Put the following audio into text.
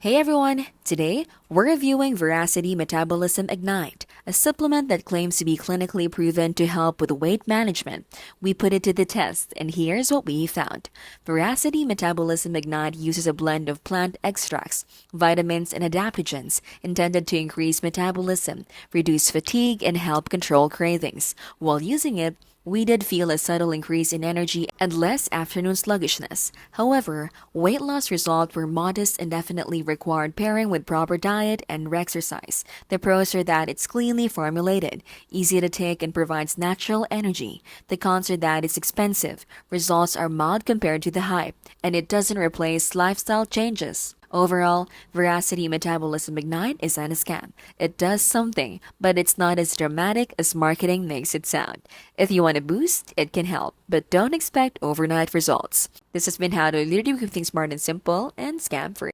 Hey everyone! Today, we're reviewing Veracity Metabolism Ignite, a supplement that claims to be clinically proven to help with weight management. We put it to the test, and here's what we found. Veracity Metabolism Ignite uses a blend of plant extracts, vitamins, and adaptogens intended to increase metabolism, reduce fatigue, and help control cravings. While using it, we did feel a subtle increase in energy and less afternoon sluggishness. However, weight loss results were modest and definitely required pairing with proper diet and exercise. The pros are that it's cleanly formulated, easy to take, and provides natural energy. The cons are that it's expensive, results are mild compared to the hype, and it doesn't replace lifestyle changes. Overall, Veracity Metabolism Ignite is not a scam. It does something, but it's not as dramatic as marketing makes it sound. If you want a boost, it can help, but don't expect overnight results. This has been how to literally keep things smart and simple and scam free.